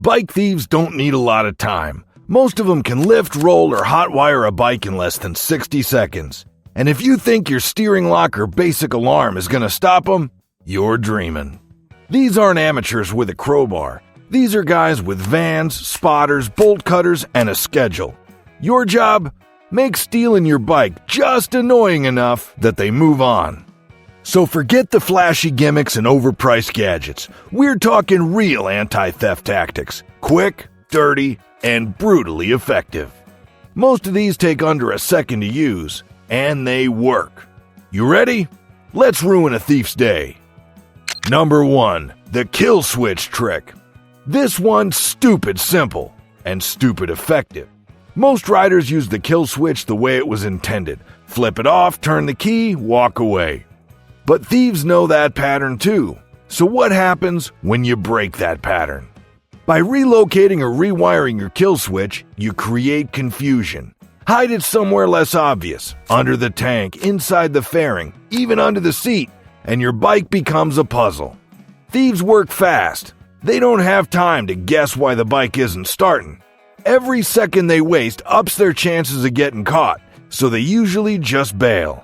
Bike thieves don't need a lot of time. Most of them can lift, roll, or hotwire a bike in less than 60 seconds. And if you think your steering lock or basic alarm is going to stop them, you're dreaming. These aren't amateurs with a crowbar. These are guys with vans, spotters, bolt cutters, and a schedule. Your job? Make stealing your bike just annoying enough that they move on. So forget the flashy gimmicks and overpriced gadgets. We're talking real anti-theft tactics. Quick, dirty, and brutally effective. Most of these take under a second to use, and they work. You ready? Let's ruin a thief's day. Number 1. The kill switch trick. This one's stupid simple and stupid effective. Most riders use the kill switch the way it was intended. Flip it off, turn the key, walk away. But thieves know that pattern too. So what happens when you break that pattern? By relocating or rewiring your kill switch, you create confusion. Hide it somewhere less obvious, under the tank, inside the fairing, even under the seat, and your bike becomes a puzzle. Thieves work fast. They don't have time to guess why the bike isn't starting. Every second they waste ups their chances of getting caught, so they usually just bail.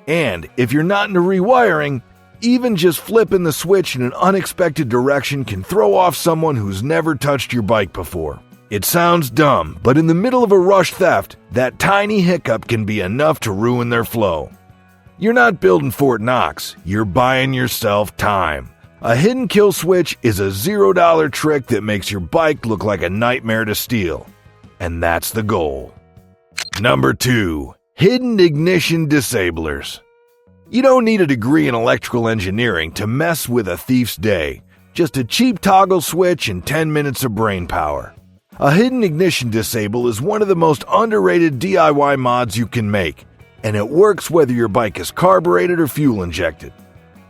And if you're not into rewiring, even just flipping the switch in an unexpected direction can throw off someone who's never touched your bike before. It sounds dumb, but in the middle of a rush theft, that tiny hiccup can be enough to ruin their flow. You're not building Fort Knox, you're buying yourself time. A hidden kill switch is a $0 trick that makes your bike look like a nightmare to steal. And that's the goal. Number 2. Hidden ignition disablers. You don't need a degree in electrical engineering to mess with a thief's day. Just a cheap toggle switch and 10 minutes of brain power. A hidden ignition disable is one of the most underrated DIY mods you can make, and it works whether your bike is carbureted or fuel injected.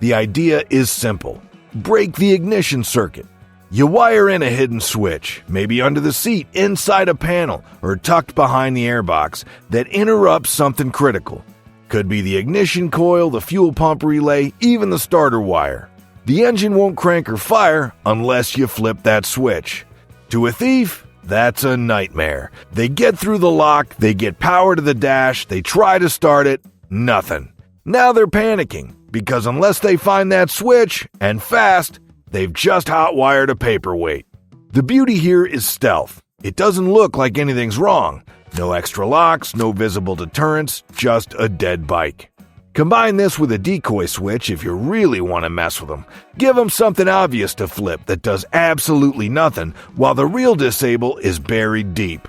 The idea is simple. Break the ignition circuit. You wire in a hidden switch, maybe under the seat, inside a panel, or tucked behind the airbox, that interrupts something critical. Could be the ignition coil, the fuel pump relay, even the starter wire. The engine won't crank or fire unless you flip that switch. To a thief, that's a nightmare. They get through the lock, they get power to the dash, they try to start it, nothing. Now they're panicking, because unless they find that switch, and fast, they've just hot-wired a paperweight. The beauty here is stealth. It doesn't look like anything's wrong. No extra locks, no visible deterrents, just a dead bike. Combine this with a decoy switch if you really want to mess with them. Give them something obvious to flip that does absolutely nothing, while the real disable is buried deep.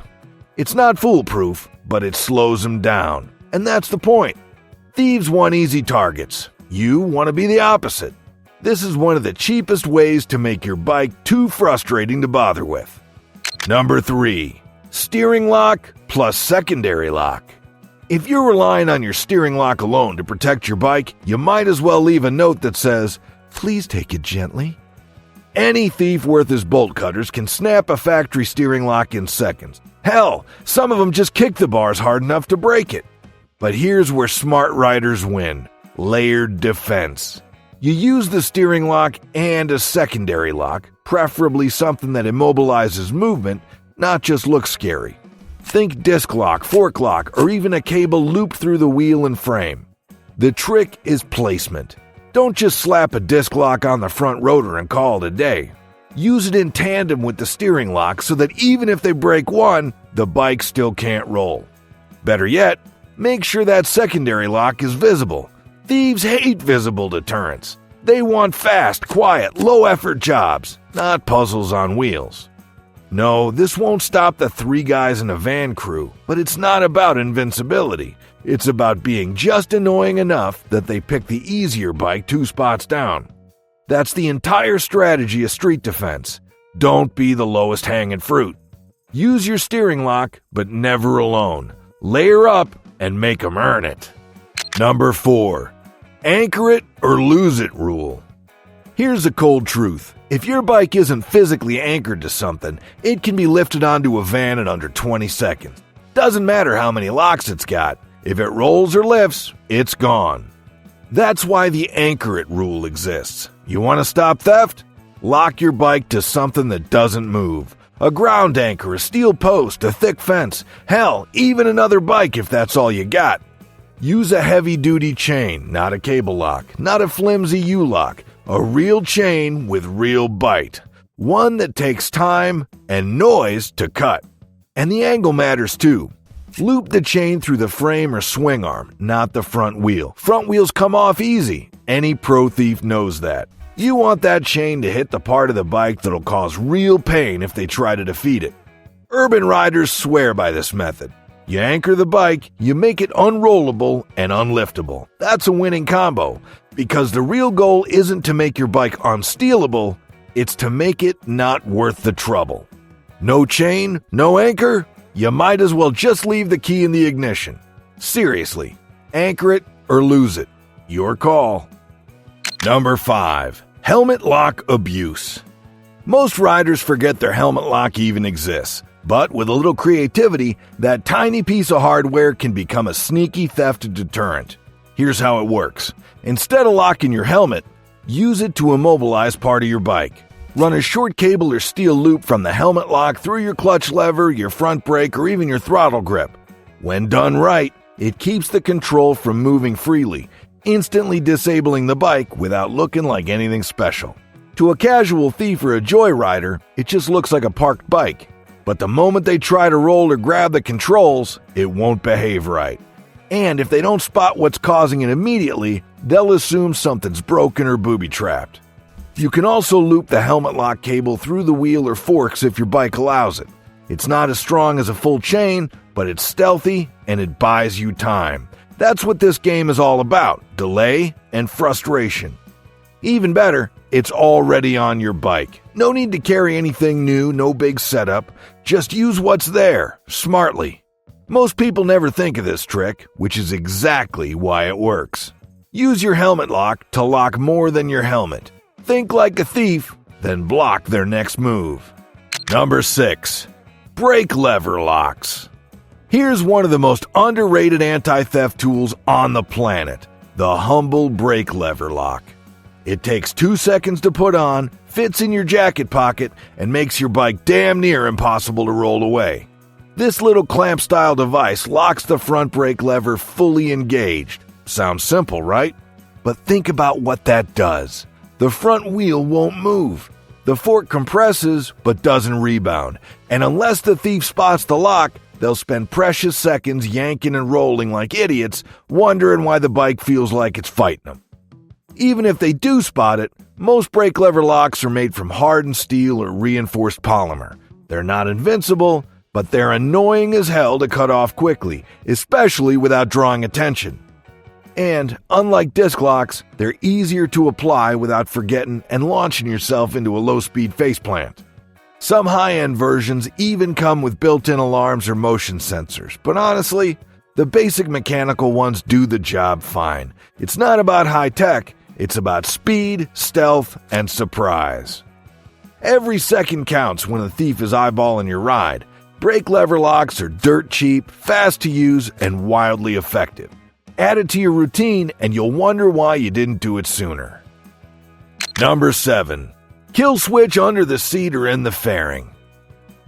It's not foolproof, but it slows them down. And that's the point. Thieves want easy targets. You want to be the opposite. This is one of the cheapest ways to make your bike too frustrating to bother with. Number 3. Steering lock plus secondary lock. If you're relying on your steering lock alone to protect your bike, you might as well leave a note that says, "Please take it gently." Any thief worth his bolt cutters can snap a factory steering lock in seconds. Hell, some of them just kick the bars hard enough to break it. But here's where smart riders win. Layered defense. You use the steering lock and a secondary lock, preferably something that immobilizes movement, not just looks scary. Think disc lock, fork lock, or even a cable looped through the wheel and frame. The trick is placement. Don't just slap a disc lock on the front rotor and call it a day. Use it in tandem with the steering lock so that even if they break one, the bike still can't roll. Better yet, make sure that secondary lock is visible. Thieves hate visible deterrents. They want fast, quiet, low-effort jobs, not puzzles on wheels. No, this won't stop the 3 guys in a van crew, but it's not about invincibility. It's about being just annoying enough that they pick the easier bike 2 spots down. That's the entire strategy of street defense. Don't be the lowest hanging fruit. Use your steering lock, but never alone. Layer up and make them earn it. Number 4. Anchor it or lose it rule. Here's the cold truth. If your bike isn't physically anchored to something, it can be lifted onto a van in under 20 seconds. Doesn't matter how many locks it's got. If it rolls or lifts, it's gone. That's why the anchor it rule exists. You want to stop theft? Lock your bike to something that doesn't move. A ground anchor, a steel post, a thick fence, hell, even another bike if that's all you got. Use a heavy-duty chain, not a cable lock, not a flimsy U-lock, a real chain with real bite. One that takes time and noise to cut. And the angle matters too. Loop the chain through the frame or swing arm, not the front wheel. Front wheels come off easy. Any pro thief knows that. You want that chain to hit the part of the bike that'll cause real pain if they try to defeat it. Urban riders swear by this method. You anchor the bike, you make it unrollable and unliftable. That's a winning combo, because the real goal isn't to make your bike unstealable, it's to make it not worth the trouble. No chain, no anchor? You might as well just leave the key in the ignition. Seriously, anchor it or lose it. Your call. Number 5. Helmet lock abuse. Most riders forget their helmet lock even exists. But with a little creativity, that tiny piece of hardware can become a sneaky theft deterrent. Here's how it works. Instead of locking your helmet, use it to immobilize part of your bike. Run a short cable or steel loop from the helmet lock through your clutch lever, your front brake, or even your throttle grip. When done right, it keeps the control from moving freely, instantly disabling the bike without looking like anything special. To a casual thief or a joyrider, it just looks like a parked bike. But the moment they try to roll or grab the controls, it won't behave right. And if they don't spot what's causing it immediately, they'll assume something's broken or booby-trapped. You can also loop the helmet lock cable through the wheel or forks if your bike allows it. It's not as strong as a full chain, but it's stealthy and it buys you time. That's what this game is all about, delay and frustration. Even better, it's already on your bike. No need to carry anything new, no big setup. Just use what's there, smartly. Most people never think of this trick, which is exactly why it works. Use your helmet lock to lock more than your helmet. Think like a thief, then block their next move. Number 6. Brake lever locks. Here's one of the most underrated anti-theft tools on the planet, the humble brake lever lock. It takes 2 seconds to put on, fits in your jacket pocket, and makes your bike damn near impossible to roll away. This little clamp-style device locks the front brake lever fully engaged. Sounds simple, right? But think about what that does. The front wheel won't move. The fork compresses, but doesn't rebound. And unless the thief spots the lock, they'll spend precious seconds yanking and rolling like idiots, wondering why the bike feels like it's fighting them. Even if they do spot it, most brake lever locks are made from hardened steel or reinforced polymer. They're not invincible, but they're annoying as hell to cut off quickly, especially without drawing attention. And, unlike disc locks, they're easier to apply without forgetting and launching yourself into a low-speed faceplant. Some high-end versions even come with built-in alarms or motion sensors, but honestly, the basic mechanical ones do the job fine. It's not about high-tech, it's about speed, stealth, and surprise. Every second counts when a thief is eyeballing your ride. Brake lever locks are dirt cheap, fast to use, and wildly effective. Add it to your routine and you'll wonder why you didn't do it sooner. Number 7. Kill switch under the seat or in the fairing.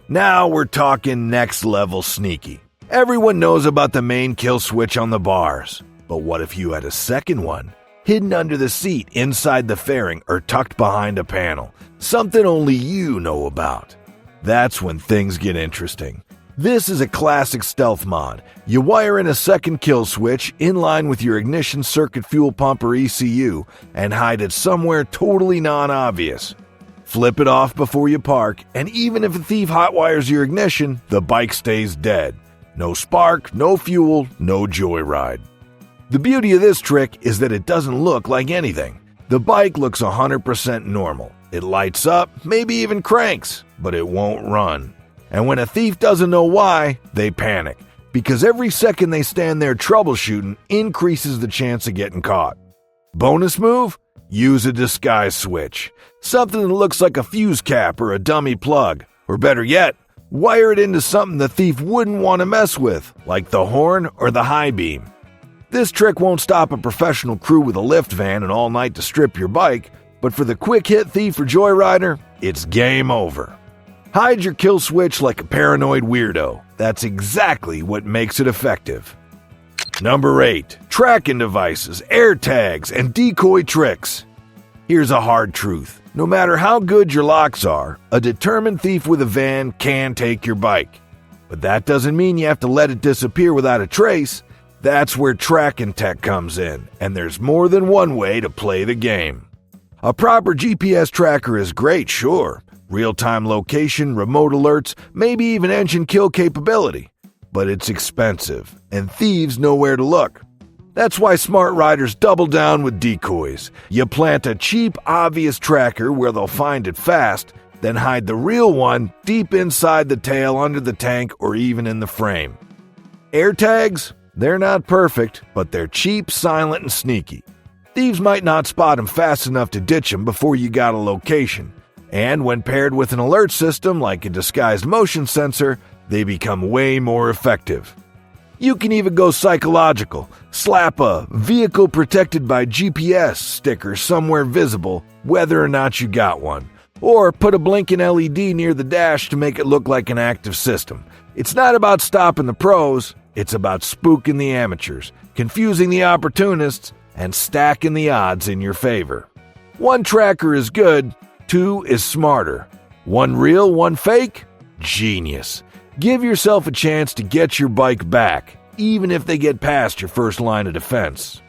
Now we're talking next level sneaky. Everyone knows about the main kill switch on the bars. But what if you had a second one? Hidden under the seat, inside the fairing, or tucked behind a panel. Something only you know about. That's when things get interesting. This is a classic stealth mod. You wire in a second kill switch in line with your ignition circuit fuel pump or ECU and hide it somewhere totally non-obvious. Flip it off before you park, and even if a thief hotwires your ignition, the bike stays dead. No spark, no fuel, no joyride. The beauty of this trick is that it doesn't look like anything. The bike looks 100% normal. It lights up, maybe even cranks, but it won't run. And when a thief doesn't know why, they panic, because every second they stand there troubleshooting increases the chance of getting caught. Bonus move? Use a disguise switch. Something that looks like a fuse cap or a dummy plug. Or better yet, wire it into something the thief wouldn't want to mess with, like the horn or the high beam. This trick won't stop a professional crew with a lift van and all night to strip your bike, but for the quick hit thief or joyrider, it's game over. Hide your kill switch like a paranoid weirdo. That's exactly what makes it effective. Number 8. Tracking devices, air tags, and decoy tricks. Here's a hard truth. No matter how good your locks are, a determined thief with a van can take your bike. But that doesn't mean you have to let it disappear without a trace. That's where tracking tech comes in, and there's more than one way to play the game. A proper GPS tracker is great, sure. Real-time location, remote alerts, maybe even engine kill capability. But it's expensive, and thieves know where to look. That's why smart riders double down with decoys. You plant a cheap, obvious tracker where they'll find it fast, then hide the real one deep inside the tail, under the tank, or even in the frame. Air tags? They're not perfect, but they're cheap, silent, and sneaky. Thieves might not spot them fast enough to ditch them before you got a location. And when paired with an alert system like a disguised motion sensor, they become way more effective. You can even go psychological. Slap a "vehicle protected by GPS" sticker somewhere visible, whether or not you got one. Or put a blinking LED near the dash to make it look like an active system. It's not about stopping the pros, it's about spooking the amateurs, confusing the opportunists, and stacking the odds in your favor. One tracker is good, 2 is smarter. One real, one fake? Genius. Give yourself a chance to get your bike back, even if they get past your first line of defense.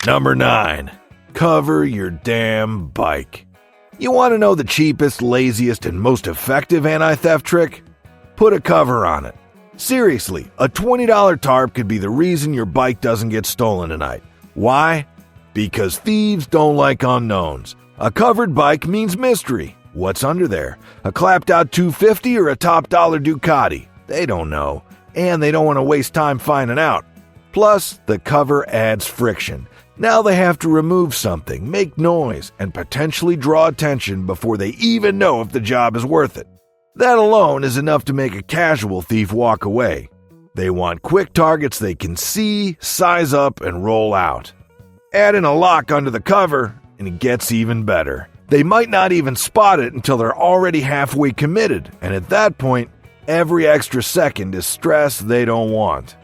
Number 9. Cover your damn bike. You want to know the cheapest, laziest, and most effective anti-theft trick? Put a cover on it. Seriously, a $20 tarp could be the reason your bike doesn't get stolen tonight. Why? Because thieves don't like unknowns. A covered bike means mystery. What's under there? A clapped-out 250 or a top-dollar Ducati? They don't know, and they don't want to waste time finding out. Plus, the cover adds friction. Now they have to remove something, make noise, and potentially draw attention before they even know if the job is worth it. That alone is enough to make a casual thief walk away. They want quick targets they can see, size up, and roll out. Add in a lock under the cover, and it gets even better. They might not even spot it until they're already halfway committed, and at that point, every extra second is stress they don't want.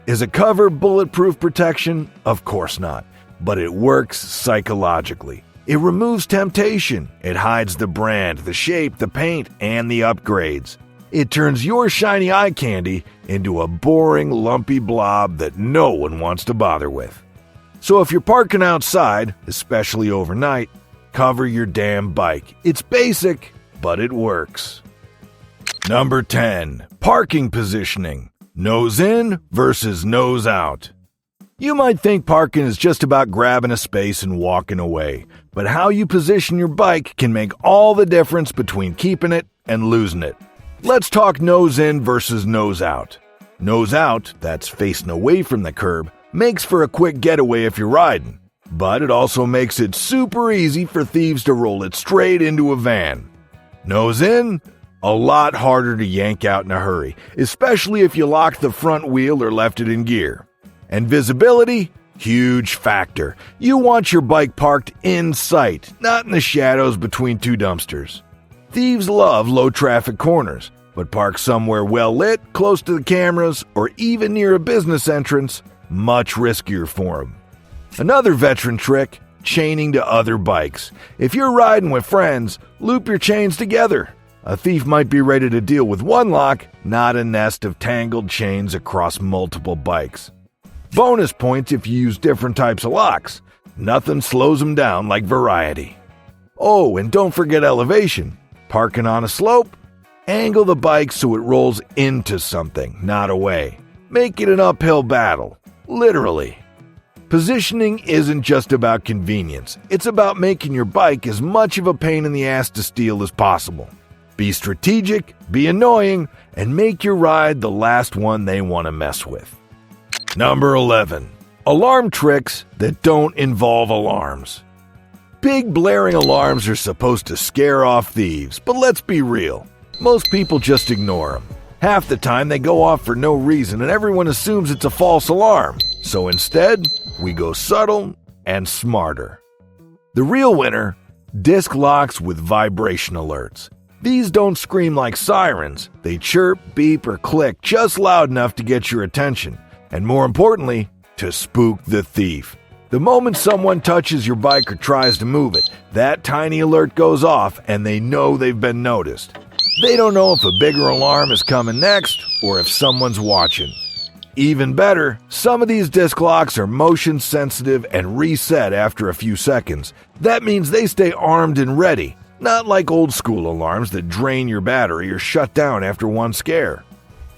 Is a cover bulletproof protection? Of course not, but it works psychologically. It removes temptation. It hides the brand, the shape, the paint, and the upgrades. It turns your shiny eye candy into a boring, lumpy blob that no one wants to bother with. So if you're parking outside, especially overnight, cover your damn bike. It's basic, but it works. Number 10. Parking positioning. Nose in versus nose out. You might think parking is just about grabbing a space and walking away, but how you position your bike can make all the difference between keeping it and losing it. Let's talk nose in versus nose out. Nose out, that's facing away from the curb, makes for a quick getaway if you're riding, but it also makes it super easy for thieves to roll it straight into a van. Nose in, a lot harder to yank out in a hurry, especially if you locked the front wheel or left it in gear. And visibility, huge factor. You want your bike parked in sight, not in the shadows between two dumpsters. Thieves love low-traffic corners, but park somewhere well-lit, close to the cameras, or even near a business entrance, much riskier for them. Another veteran trick, chaining to other bikes. If you're riding with friends, loop your chains together. A thief might be ready to deal with one lock, not a nest of tangled chains across multiple bikes. Bonus points if you use different types of locks. Nothing slows them down like variety. Oh, and don't forget elevation. Parking on a slope? Angle the bike so it rolls into something, not away. Make it an uphill battle. Literally. Positioning isn't just about convenience. It's about making your bike as much of a pain in the ass to steal as possible. Be strategic, be annoying, and make your ride the last one they want to mess with. Number 11. Alarm tricks that don't involve alarms. Big blaring alarms are supposed to scare off thieves, but let's be real. Most people just ignore them. Half the time they go off for no reason and everyone assumes it's a false alarm. So instead, we go subtle and smarter. The real winner, disc locks with vibration alerts. These don't scream like sirens. They chirp, beep, or click just loud enough to get your attention, and more importantly, to spook the thief. The moment someone touches your bike or tries to move it, that tiny alert goes off and they know they've been noticed. They don't know if a bigger alarm is coming next or if someone's watching. Even better, some of these disc locks are motion sensitive and reset after a few seconds. That means they stay armed and ready, not like old school alarms that drain your battery or shut down after one scare.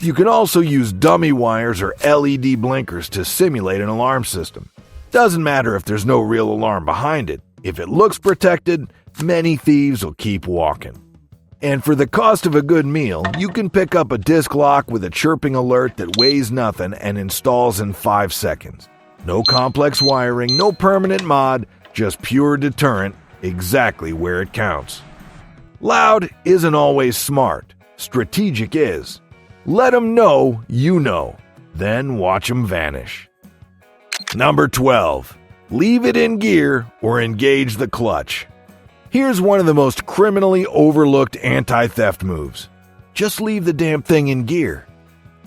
You can also use dummy wires or LED blinkers to simulate an alarm system. Doesn't matter if there's no real alarm behind it. If it looks protected, many thieves will keep walking. And for the cost of a good meal, you can pick up a disc lock with a chirping alert that weighs nothing and installs in 5 seconds. No complex wiring, no permanent mod, just pure deterrent, exactly where it counts. Loud isn't always smart. Strategic is. Let 'em know you know. Then watch 'em vanish. Number 12. Leave it in gear or engage the clutch. Here's one of the most criminally overlooked anti-theft moves. Just leave the damn thing in gear.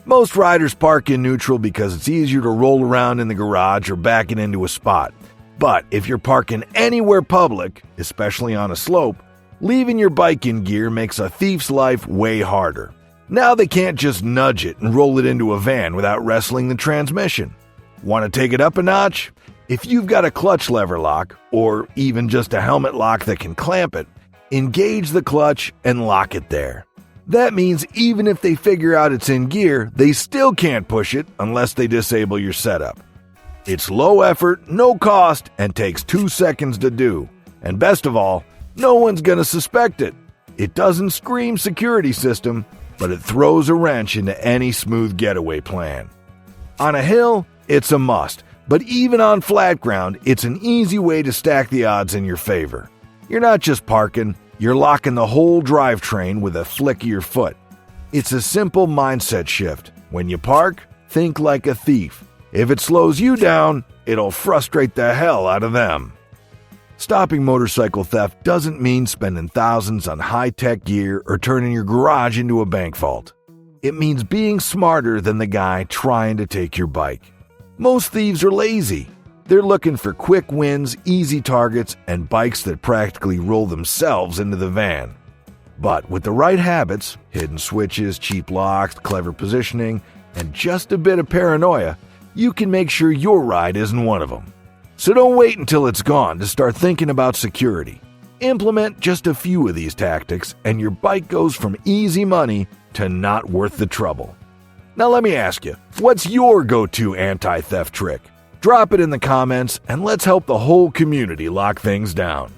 Most riders park in neutral because it's easier to roll around in the garage or back it into a spot. But if you're parking anywhere public, especially on a slope, leaving your bike in gear makes a thief's life way harder. Now they can't just nudge it and roll it into a van without wrestling the transmission. Want to take it up a notch? If you've got a clutch lever lock, or even just a helmet lock that can clamp it, engage the clutch and lock it there. That means even if they figure out it's in gear, they still can't push it unless they disable your setup. It's low effort, no cost, and takes 2 seconds to do. And best of all, no one's gonna suspect it. It doesn't scream security system, but it throws a wrench into any smooth getaway plan. On a hill, it's a must. But even on flat ground, it's an easy way to stack the odds in your favor. You're not just parking, you're locking the whole drivetrain with a flick of your foot. It's a simple mindset shift. When you park, think like a thief. If it slows you down, it'll frustrate the hell out of them. Stopping motorcycle theft doesn't mean spending thousands on high-tech gear or turning your garage into a bank vault. It means being smarter than the guy trying to take your bike. Most thieves are lazy. They're looking for quick wins, easy targets, and bikes that practically roll themselves into the van. But with the right habits, hidden switches, cheap locks, clever positioning, and just a bit of paranoia, you can make sure your ride isn't one of them. So don't wait until it's gone to start thinking about security. Implement just a few of these tactics, and your bike goes from easy money to not worth the trouble. Now let me ask you, what's your go-to anti-theft trick? Drop it in the comments and let's help the whole community lock things down.